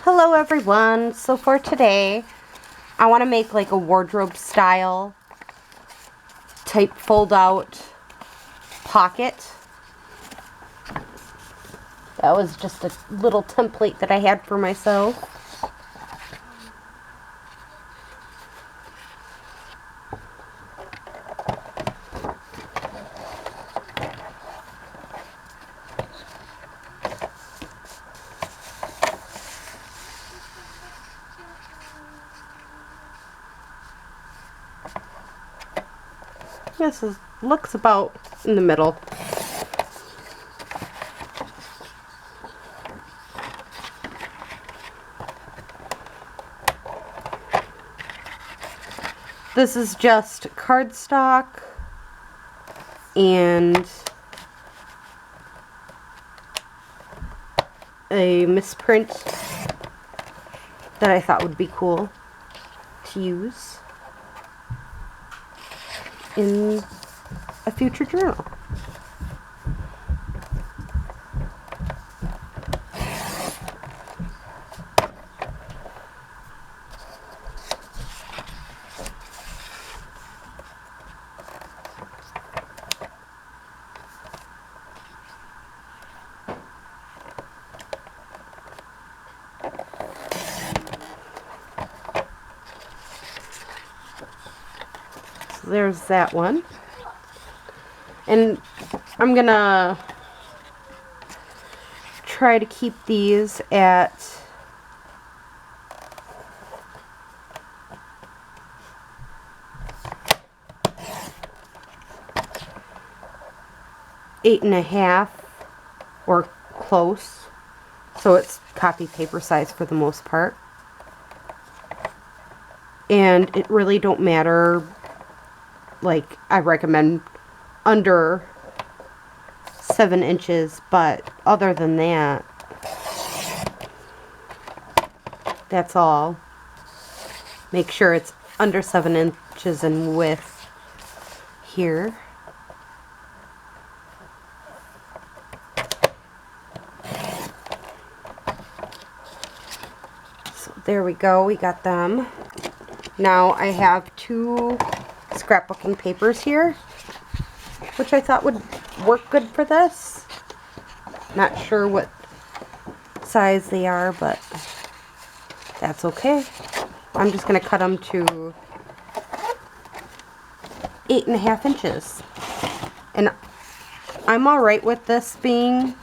Hello everyone. So for today, I want to make like a wardrobe style type fold out pocket. That was just a little template that I had for myself. Looks about in the middle. This is just cardstock and a misprint that I thought would be cool to use in a future journal. So there's that one. And I'm gonna try to keep these at eight and a half or close, so it's copy paper size for the most part. And it really don't matter, like I recommend under 7 inches, but other than that, that's all. Make sure it's under 7 inches in width here. So there we go, we got them. Now I have 2 scrapbooking papers here, which I thought would work good for this. Not sure what size they are, but that's okay. I'm just going to cut them to 8.5 inches. And I'm alright with this being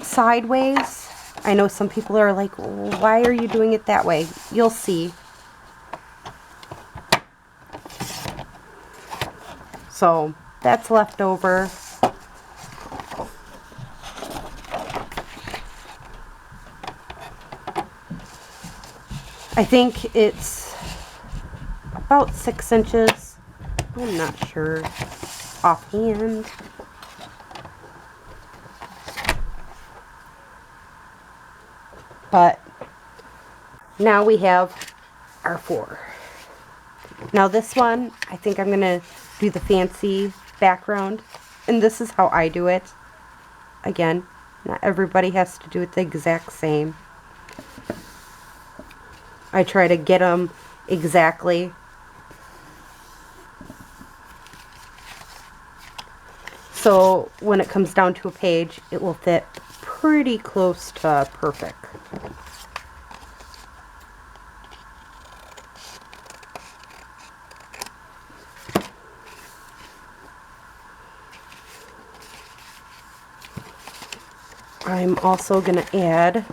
sideways. I know some people are like, why are you doing it that way? You'll see. So that's left over. I think it's about 6 inches. I'm not sure offhand. But now we have our 4. Now this one, I think I'm going to do the fancy background. And this is how I do it. Again, not everybody has to do it the exact same. I try to get them exactly. So when it comes down to a page, it will fit pretty close to perfect. I'm also going to add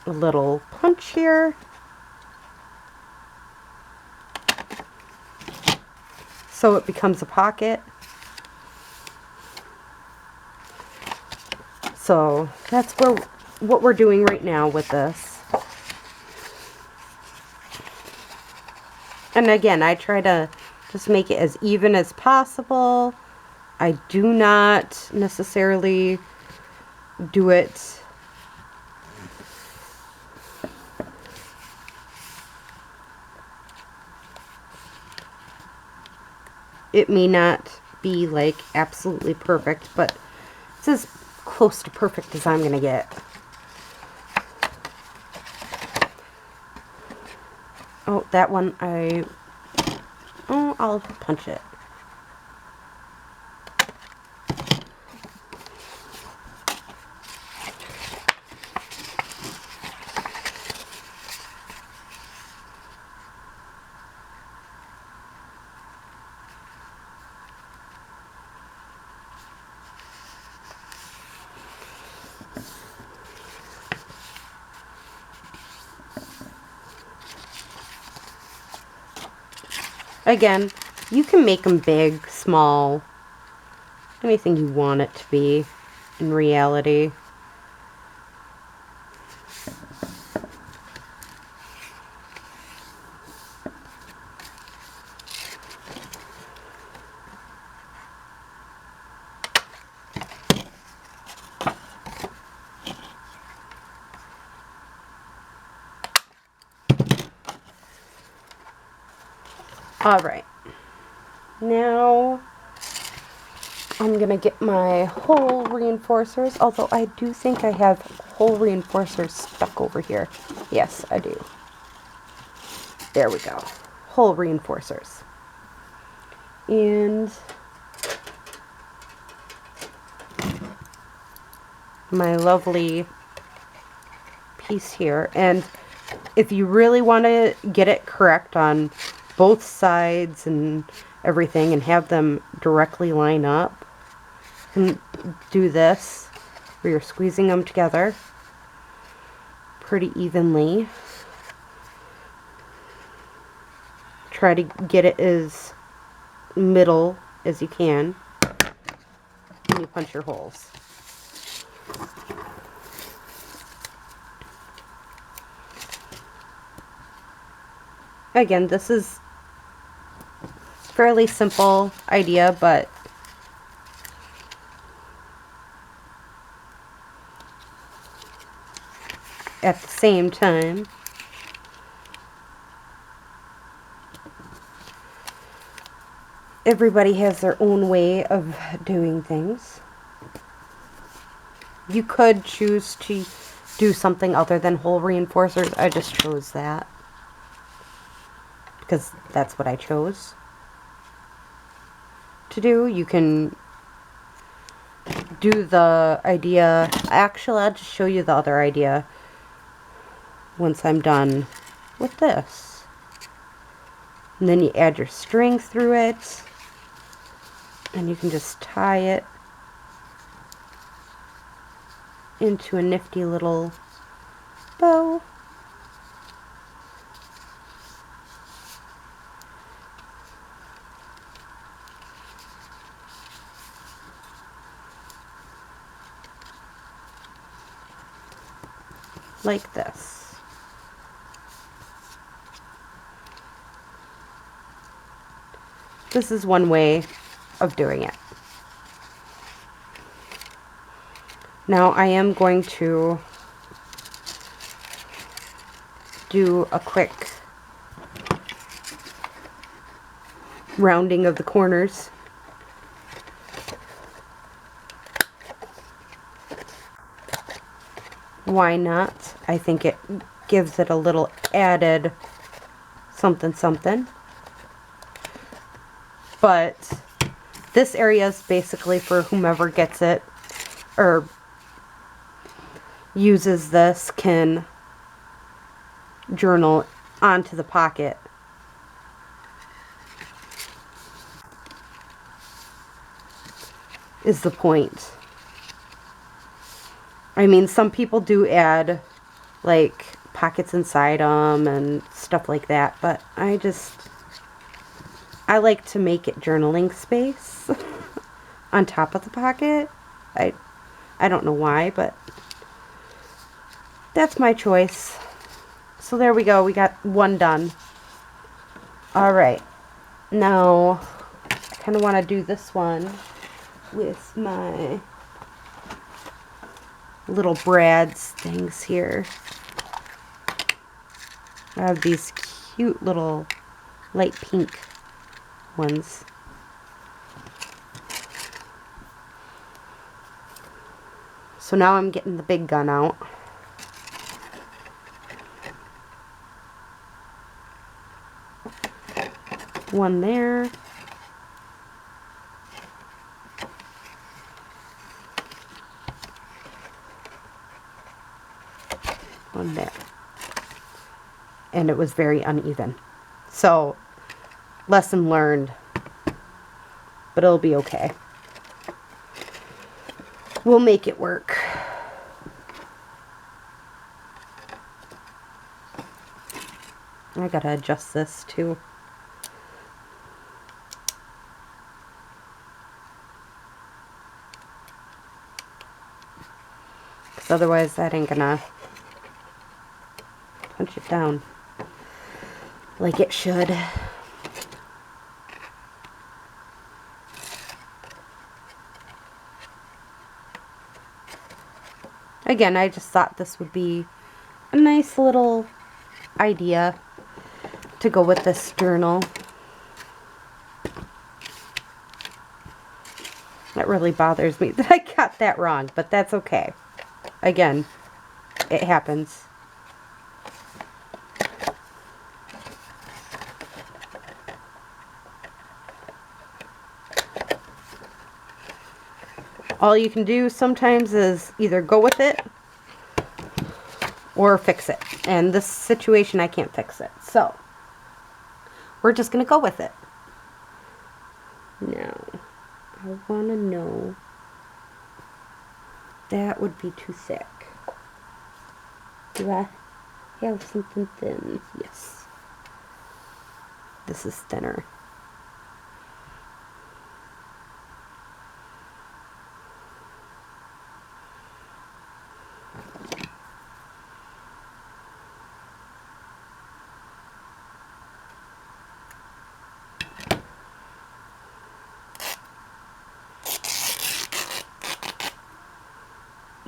a little punch here. So it becomes a pocket. So that's what we're doing right now with this. And again, I try to just make it as even as possible. I do not necessarily do it it may not be like absolutely perfect, but it's as close to perfect as I'm gonna get. Oh, that one I'll punch it. Again, you can make them big, small, anything you want it to be in reality. Alright, now I'm going to get my hole reinforcers, although I do think I have hole reinforcers stuck over here. Yes, I do. There we go. Hole reinforcers. And my lovely piece here. And if you really want to get it correct on both sides and everything and have them directly line up, you can do this where you're squeezing them together pretty evenly. Try to get it as middle as you can, and you punch your holes. Again, this is fairly simple idea, but at the same time, everybody has their own way of doing things. You could choose to do something other than hole reinforcers. I just chose that because that's what I chose to do. You can do the idea. Actually, I'll just show you the other idea once I'm done with this. And then you add your string through it, and you can just tie it into a nifty little bow. Like this. This is one way of doing it. Now I am going to do a quick rounding of the corners. Why not? I think it gives it a little added something something. But this area is basically for whomever gets it or uses this can journal onto the pocket. Is the point. I mean, some people do add like pockets inside them and stuff like that, but I like to make it journaling space on top of the pocket. I don't know why, but that's my choice. So there we go, we got one done. Alright, now I kind of want to do this one with my little Brad's things here. I have these cute little light pink ones. So now I'm getting the big gun out. one there. One there. And it was very uneven. So, lesson learned. But it'll be okay. We'll make it work. I gotta adjust this too. Because otherwise that ain't gonna punch it down like it should. Again, I just thought this would be a nice little idea to go with this journal. That really bothers me that I got that wrong, but that's okay. Again, it happens. All you can do sometimes is either go with it or fix it. And this situation, I can't fix it. So, we're just going to go with it. Now, I want to know, that would be too thick. Do I have something thin? Yes. This is thinner.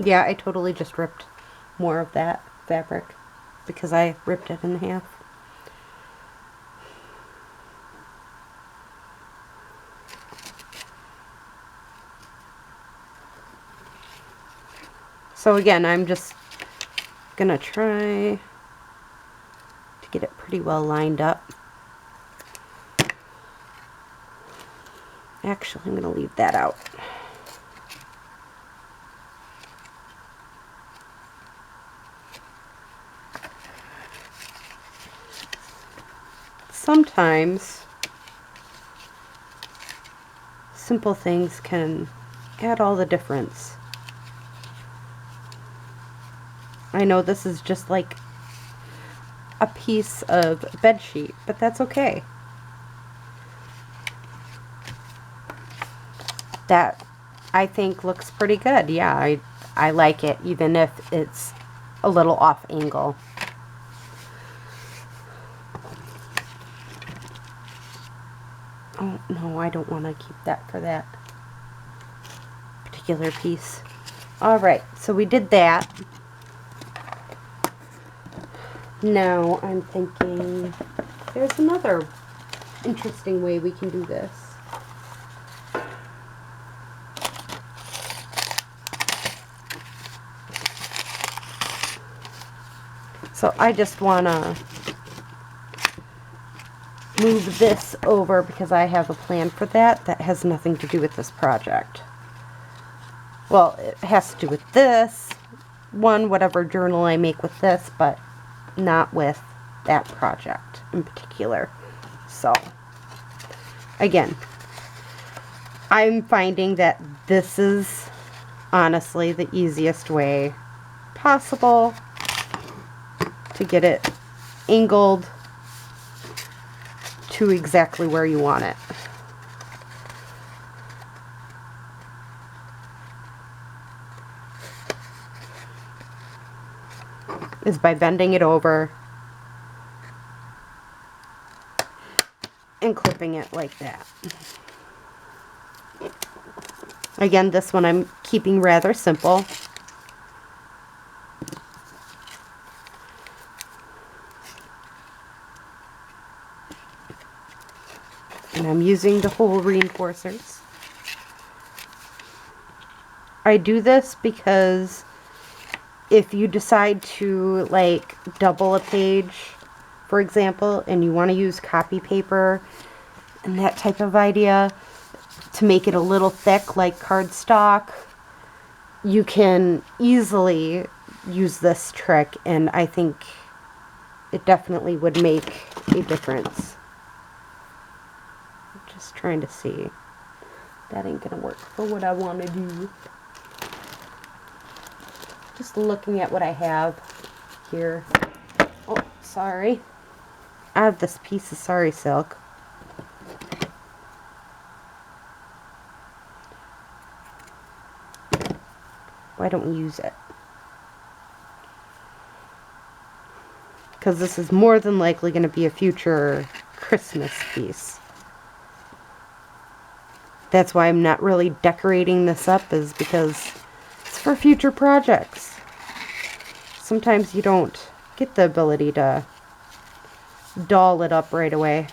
Yeah, I totally just ripped more of that fabric because I ripped it in half. So again, I'm just gonna try to get it pretty well lined up. Actually, I'm gonna leave that out. Sometimes simple things can add all the difference. I know this is just like a piece of bed sheet, but that's okay. That I think looks pretty good. Yeah, I like it even if it's a little off angle. Oh, no, I don't want to keep that for that particular piece. Alright, so we did that. Now I'm thinking there's another interesting way we can do this. So I just want to move this over because I have a plan for that. That has nothing to do with this project. Well, it has to do with this one, whatever journal I make with this, but not with that project in particular. So, again, I'm finding that this is honestly the easiest way possible to get it angled to exactly where you want it. Is by bending it over and clipping it like that. Again, this one I'm keeping rather simple. And I'm using the hole reinforcers. I do this because if you decide to like double a page, for example, and you want to use copy paper and that type of idea to make it a little thick like cardstock, you can easily use this trick, and I think it definitely would make a difference. I'm just trying to see. That ain't gonna work for what I want to do. Just looking at what I have here. Oh, sorry. I have this piece of sari silk. Why don't we use it? Because this is more than likely going to be a future Christmas piece. That's why I'm not really decorating this up, is because it's for future projects. Sometimes you don't get the ability to doll it up right away.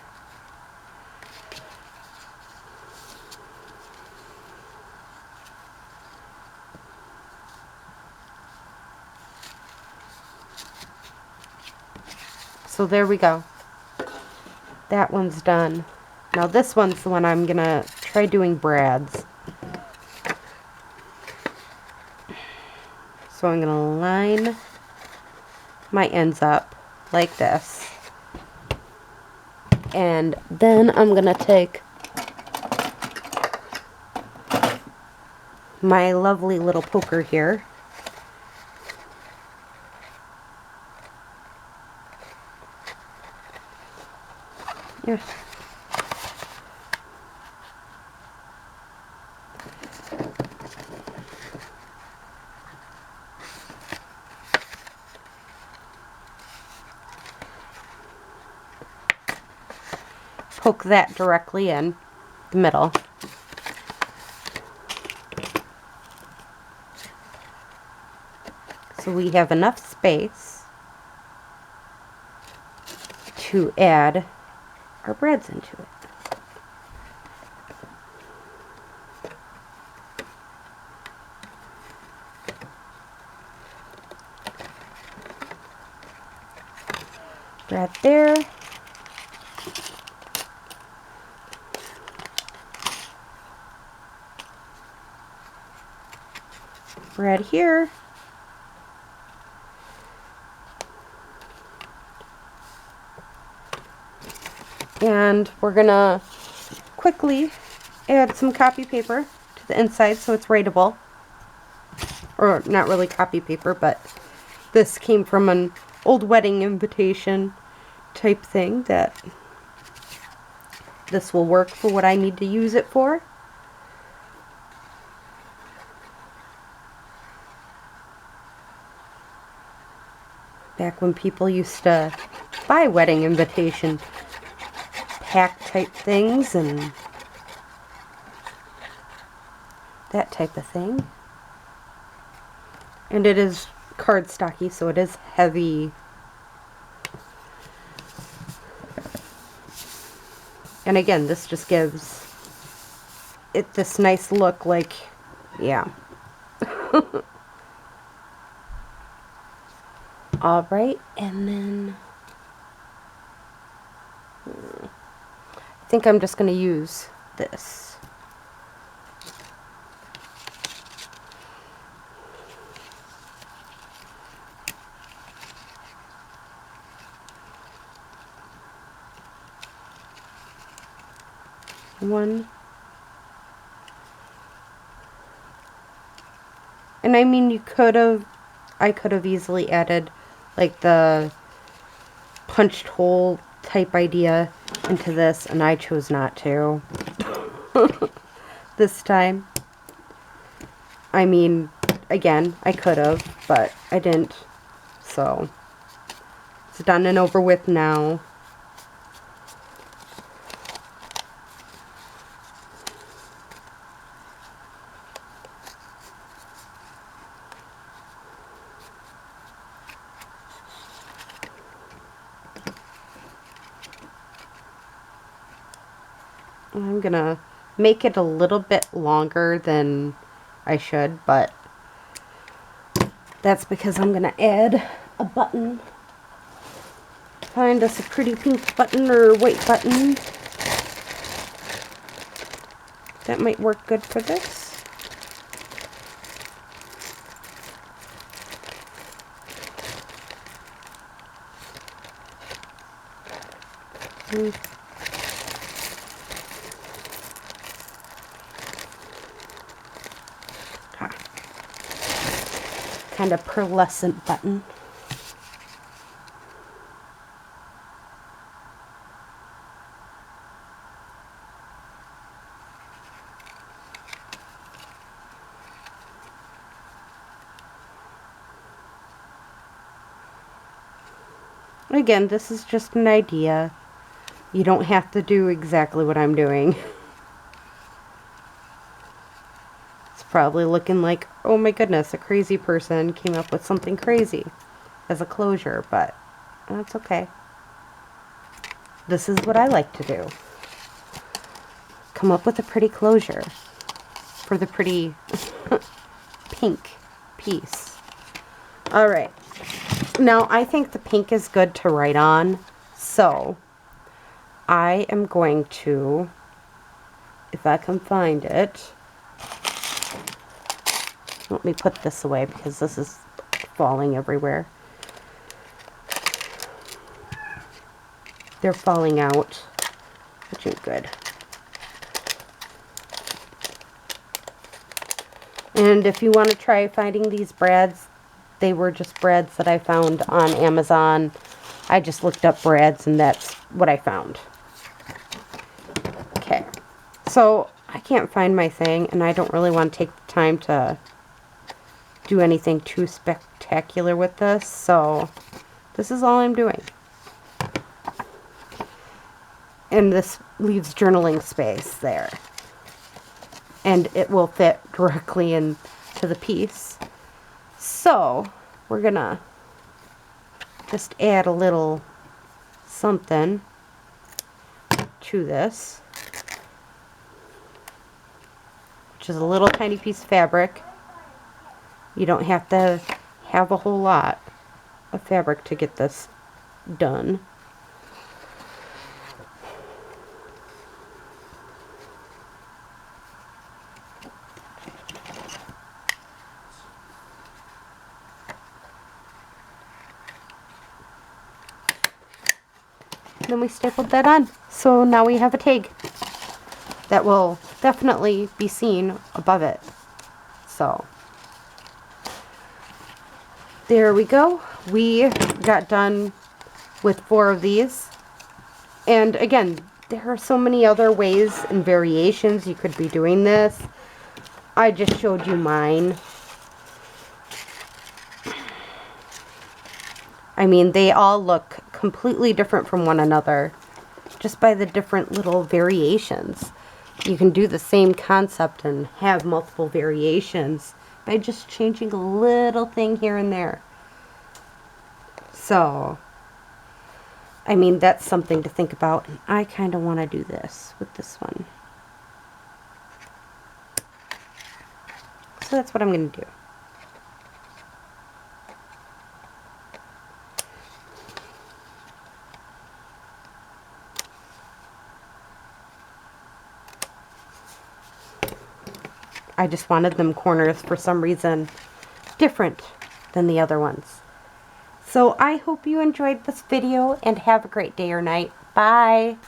So there we go. That one's done. Now this one's the one I'm gonna try doing brads. So I'm gonna line my ends up like this. And then I'm gonna take my lovely little poker here. Yeah. Poke that directly in the middle. So we have enough space to add our brads into it. Brad there. Brad here. And we're gonna quickly add some copy paper to the inside so it's writable. Or not really copy paper, but this came from an old wedding invitation type thing that this will work for what I need to use it for. Back when people used to buy wedding invitation pack type things and that type of thing. And it is cardstocky, so it is heavy. And again, this just gives it this nice look, like, yeah. Alright, and then I think I'm just going to use this. One. And I mean, I could have easily added like the punched hole type idea into this, and I chose not to this time. I mean, again, I could have, but I didn't. So it's done and over with now. I'm gonna make it a little bit longer than I should, but that's because I'm gonna add a button. Find us a pretty pink button or white button. that might work good for this. Kind of pearlescent button. Again, this is just an idea. You don't have to do exactly what I'm doing. It's probably looking like, oh my goodness, a crazy person came up with something crazy as a closure, but that's okay. This is what I like to do. Come up with a pretty closure for the pretty pink piece. Alright. Now, I think the pink is good to write on, so I am going to, if I can find it, let me put this away because this is falling everywhere. They're falling out, which ain't good. And if you want to try finding these brads, they were just brads that I found on Amazon. I just looked up brads and that's what I found. Okay, so I can't find my thing and I don't really want to take the time to do anything too spectacular with this, so this is all I'm doing. And this leaves journaling space there. And it will fit directly into the piece. So, we're gonna just add a little something to this, which is a little tiny piece of fabric. You don't have to have a whole lot of fabric to get this done. Then we stapled that on. So now we have a tag that will definitely be seen above it. So there we go. We got done with 4 of these. And again, there are so many other ways and variations you could be doing this. I just showed you mine. I mean, they all look completely different from one another just by the different little variations. You can do the same concept and have multiple variations by just changing a little thing here and there. So, I mean, that's something to think about. And I kind of want to do this with this one. So that's what I'm going to do. I just wanted them corners for some reason different than the other ones. So I hope you enjoyed this video and have a great day or night. Bye!